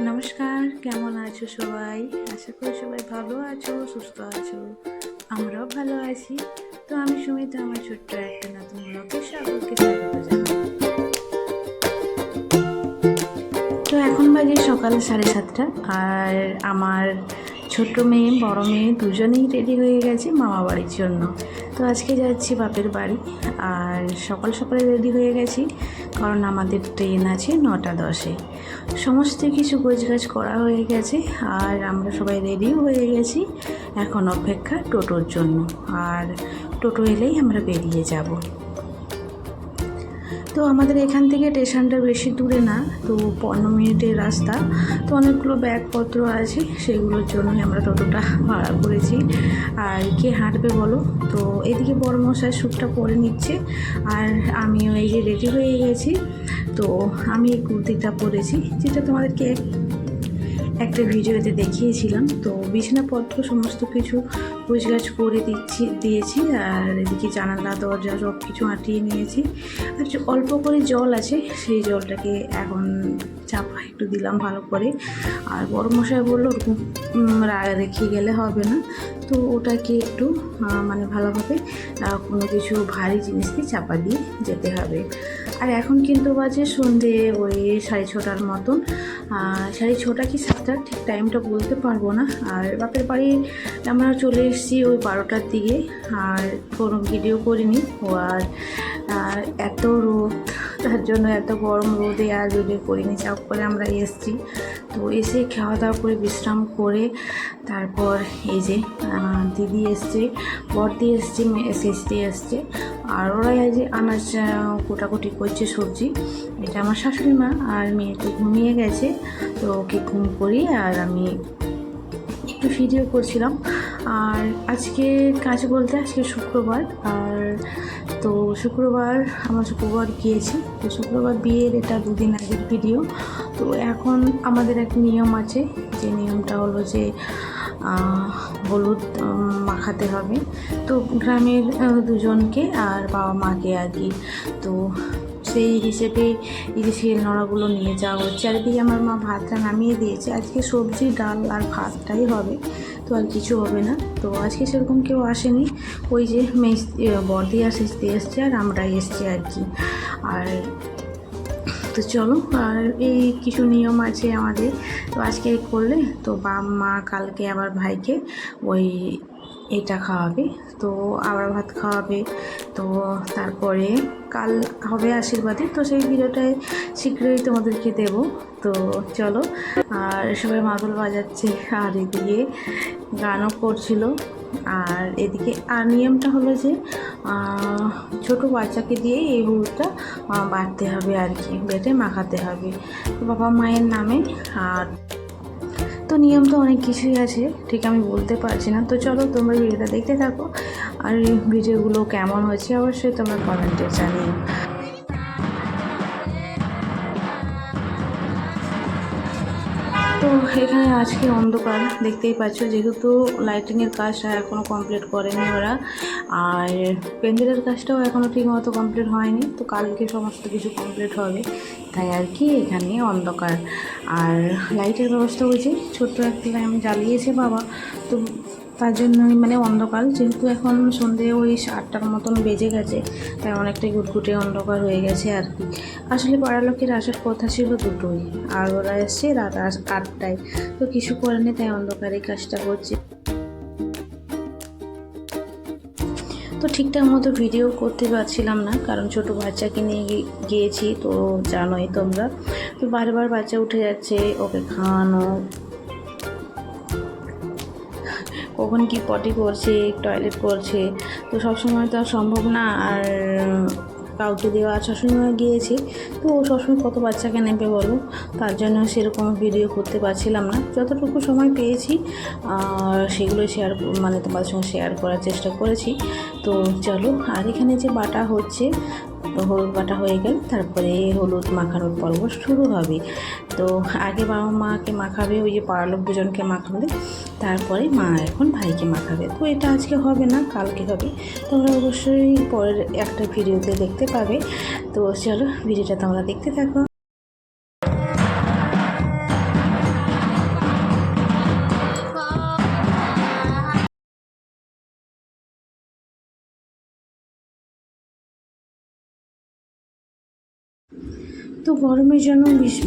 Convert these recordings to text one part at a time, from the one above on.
নমস্কার, কেমন আছো সবাই? আশা করি সবাই ভালো আছো, সুস্থ আছো। আমরাও ভালো আছি। তো আমি সুমিতা, আমার ছোট্ট একটা নতুন ব্লগে সকলকে স্বাগত জানাই। তো এখন বাজে সকাল 7:30, আর আমার ছোট্ট মেয়ে বড় মেয়ে দুজনেই রেডি হয়ে গেছে মামা বাড়ির জন্য। তো আজকে যাচ্ছি বাপের বাড়ি, আর সকাল সকালে রেডি হয়ে গেছি কারণ আমাদের ট্রেন আছে 9:10-এ। সমস্ত কিছু গোছগাছ করা হয়ে গেছে, আর আমরা সবাই রেডিও হয়ে গেছি। এখন অপেক্ষা টোটোর জন্য, আর টোটো এলেই আমরা বেরিয়ে যাব। তো আমাদের এখান থেকে স্টেশনটা বেশি দূরে না, তো 15 মিনিটের রাস্তা। তো অনেকগুলো ব্যাগপত্র আছে, সেগুলোর জন্যই আমরা টোটোটা ভাড়া করেছি। আর কে হাঁটবে বলো? তো এদিকে বড় মশাই স্যুটটা পরে নিচ্ছে, আর আমিও এই যে রেডি হয়ে গেছি। তো আমি এই কুর্তিটা পরেছি, যেটা তোমাদেরকে একটা ভিডিওতে দেখিয়েছিলাম। তো বিছানাপত্র সমস্ত কিছু গোছগাছ করে দিয়েছি, আর এদিকে জানালা দরজা সব কিছু আঁটিয়ে নিয়েছি। আর অল্প করে জল আছে, সেই জলটাকে এখন চাপা একটু দিলাম ভালো করে। আর বড় মশাই বললো ওরকম রেখে গেলে হবে না, তো ওটাকে একটু মানে ভালোভাবে কোনো কিছু ভারী জিনিস দিয়ে চাপা দিয়ে যেতে হবে। আর এখন কিন্তু বাজে সন্ধে ওই 6:30 মতন, 6:30 কি 7টা, ঠিক টাইমটা বলতে পারবো না। আর বাপের বাড়ি আমরা চলে এসেছি ওই 12টার দিকে, আর কোনো ভিডিও করিনি। আর এত রোদ, তার জন্য এত গরম রোদে আর ভিডিও করিনি, চাপ করে আমরা এসেছি। তো এসে খাওয়া দাওয়া করে বিশ্রাম করে তারপর এই যে দিদি এসছে, বড়দি এসছে, শেষদি এসছে, আর ওরাই এই যে আনাজ কোটাকুটি করছে সবজি। এটা আমার শাশুড়ি মা, আর মেয়ে তো ঘুমিয়ে গেছে, তো ওকে ঘুম করি আর আমি একটু ভিডিও করছিলাম। আর আজকে কাজ বলতে আজকে শুক্রবার, আর তো আমরা শুক্রবার গিয়েছি। তো শুক্রবার বিয়ের এটা 2 দিন আগের ভিডিও। তো এখন আমাদের এক নিয়ম আছে, যে নিয়মটা হলো যে হলুদ মাখাতে হবে। তো গ্রামের দুজনকে আর বাবা মাকে আর কি। তো সেই হিসেবে এই যে শিলনোড়াগুলো নিয়ে যাওয়া হচ্ছে। আর এদিকে আমার মা ভাতটা নামিয়ে দিয়েছে, আজকে সবজি ডাল আর ভাতটাই হবে, তো আর কিছু হবে না। তো আজকে সেরকম কেউ আসেনি, ওই যে বড়দি এসছে আর আমরা এসছি আর কি। আর তো চলো, আর এই কিছু নিয়ম আছে আমাদের। তো আজকে করলে তো বাবা মা কালকে আবার ভাইকে ওই এটা খাওয়াবে, তো আবার ভাত খাওয়াবে। তো তারপরে কাল হবে আশীর্বাদী, তো সেই ভিডিওটায় শীঘ্রই তোমাদেরকে দেব। তো চলো, আর সবাই মাদল বাজাচ্ছে আর এদিকে গানও করছিল। আর এদিকে আর নিয়মটা হলো যে ছোট বাচ্চাকে দিয়ে এই হলুদটা বাটতে হবে আর কি, বেটে মাখাতে হবে বাবা মায়ের নামে। আর তো নিয়ম তো অনেক কিছুই আছে, ঠিক আমি বলতে পারছি না। তো চলো, তোমরা ভিডিওটা দেখতে থাকো, আর এই ভিডিওগুলো কেমন হয়েছে অবশ্যই তোমরা কমেন্টে জানিও। তো এখানে আজকে অন্ধকার, দেখতেই পাচ্ছ, যেহেতু লাইটিংয়ের কাজটা এখনও কমপ্লিট করেনি ওরা, আর প্যান্ডেলের কাজটাও এখনও ঠিকমতো কমপ্লিট হয়নি। তো কালকে সমস্ত কিছু কমপ্লিট হবে, তাই আর কি এখানে অন্ধকার। আর লাইটের ব্যবস্থা হয়েছে, ছোট্ট একটা ল্যাম্প জ্বালিয়েছে বাবা, তো তার জন্যই মানে অন্ধকার, যেহেতু এখন সন্ধে ওই 8টার মতন বেজে গেছে, তাই অনেকটাই ঘুটঘুটে অন্ধকার হয়ে গেছে আর কি। আসলে পাড়ার লোকের আসার কথা ছিল 2টোই, আর ওরা এসছে রাত 8টায়। তো কিছু করেনি, তাই অন্ধকারে কাজটা করছে। তো ঠিকঠাক মতো ভিডিও করতে পারছিলাম না, কারণ ছোট বাচ্চাকে নিয়ে গিয়েছি, তো জানোই তোমরা। তো বারবার বাচ্চা উঠে যাচ্ছে, ওকে খাওয়ানো, কখন কি পটি করছে, টয়লেট করছে, তো সবসময় তো আর সম্ভব না আর কাউকে দেওয়া। সবসময় গিয়েছি, তো ও সবসময় কত বাচ্চাকে নেবে বলো, তার জন্য সেরকম ভিডিও করতে পারছিলাম না। যতটুকু সময় পেয়েছি আর সেগুলো মানে তোমাদের সঙ্গে শেয়ার করার চেষ্টা করেছি। তো চলো, আর এখানে যে বাটা হচ্ছে, তো হলুদ বাটা হয়ে গেল, তারপরে হলুদ মাখানোর পর্ব শুরু হবে। তো আগে বাবা মাকে মাখাবে, ওই যে পাড়ার লোক দুজনকে মাখাবে, তারপরে মা এখন ভাইকে মাখাবে। তো এটা আজকে হবে না, কালকে হবে, তোমরা অবশ্যই পরের একটা ভিডিওতে দেখতে পাবে। তো চলো, ভিডিওটা তোমরা দেখতে থাকো। তো গরমের জন্য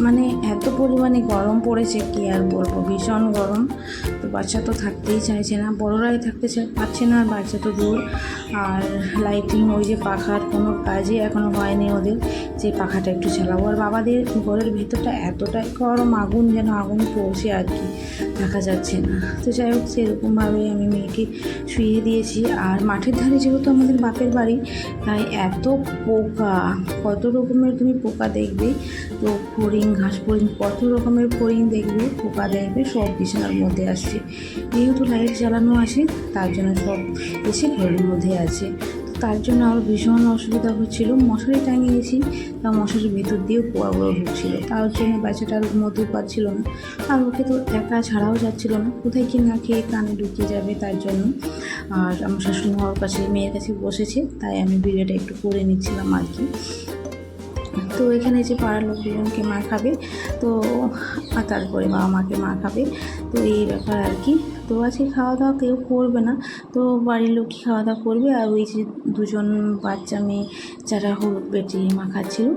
মানে এত পরিমাণে গরম পড়েছে কি আর বলবো, ভীষণ গরম। তো বাচ্চা তো থাকতেই চাইছে না, বড়রাই থাকতে পারছে না, আর বাচ্চা তো দূর। আর লাইটিং ওই যে পাখার কোনো কাজই এখনও হয়নি ওদের, যে পাখাটা একটু চালাবো। আর বাবাদের ঘরের ভিতরটা এতটাই গরম, আগুন যেন আগুন পড়ছে আর কি, থাকা যাচ্ছে না। তো যাই হোক, সেরকমভাবে আমি মেয়েকে শুইয়ে দিয়েছি। আর মাঠের ধারে যেহেতু আমাদের বাপের বাড়ি, তাই এত পোকা, কত রকমের তুমি পোকা দেখবে। তো ফড়িং, ঘাস ফড়িং, কত রকমের ফড়িং দেখবে, পোকা দেখবে, সব বিছানার মধ্যে আসছে। যেহেতু লাইট জ্বালানো আছে, তার জন্য সব এসে ঘরের মধ্যে আছে। তার জন্য আমার ভীষণ অসুবিধা হচ্ছিল। মশারি টাঙিয়েছি, তা মশারির ভেতর দিয়েও পোয়াগুলো ঢুকছিল, তার জন্য বাচ্চাটা আর ঘুমোতেও পারছিল না। আর ওকে তো একা ছাড়াও যাচ্ছিল না, কোথায় কি না খেয়ে কানে ঢুকিয়ে যাবে, তার জন্য। আর আমার শাশুড়ি মার কাছে, মেয়ের কাছে বসেছে, তাই আমি ভিডিওটা একটু করে নিচ্ছিলাম আর কি। তো এখানে যে পাড়ার লোক দুজনকে মা খাবে, তো তারপরে বাবা মাকে মা খাবে, তো এই ব্যাপার আর কি। তো আজকে খাওয়া দাওয়া কেউ করবে না, তো বাড়ির লোকই খাওয়া দাওয়া করবে। আর ওই যে দুজন বাচ্চা মেয়ে যারা হলুদ বেটে মা খাচ্ছিল,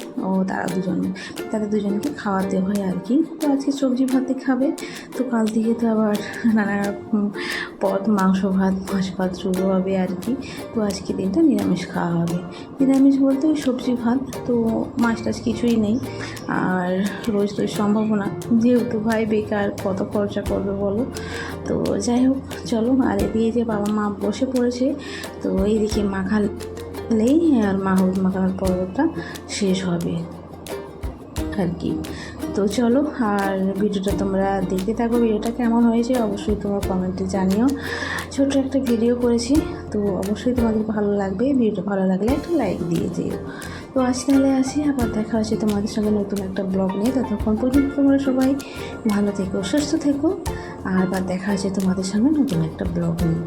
তারা দুজনকে খাওয়াতে হয় আর কি। তো আজকে সবজি ভাতে খাবে, তো কাল থেকে তো আবার নানা রকম পদ, মাংস ভাত, মাছ ভাত শুরু হবে আর কি। তো আজকে দিনটা নিরামিষ খাওয়া হবে। নিরামিষ বলতে ওই সবজি ভাত, তো মাছ টাছ কিছুই নেই। আর রোজ তো সম্ভব না, যেহেতু ভাই বেকার, কত খরচা করবে বলো। তো যাই হোক, চলো। আর এদিকে যে বাবা মা বসে পড়েছে, তো এইদিকে মাখালেই আর হলুদ মাখানোর পর্বটা শেষ হবে আর কি। তো চলো, আর ভিডিওটা তোমরা দেখতে থাকো। ভিডিওটা কেমন হয়েছে অবশ্যই তোমরা কমেন্টে জানিও। ছোট একটা ভিডিও করেছি, তো অবশ্যই তোমাদের ভালো লাগবে। ভিডিওটা ভালো লাগলে একটা লাইক দিয়ে দিও। তো আজ তাহলে আসি, আবার দেখা হচ্ছে তোমাদের সঙ্গে নতুন একটা ব্লগ নিয়ে। ততক্ষণ পর্যন্ত তোমরা সবাই ভালো থেকো, সুস্থ থেকো। আর আবার দেখা হচ্ছে তোমাদের সঙ্গে নতুন একটা ব্লগ নিয়ে।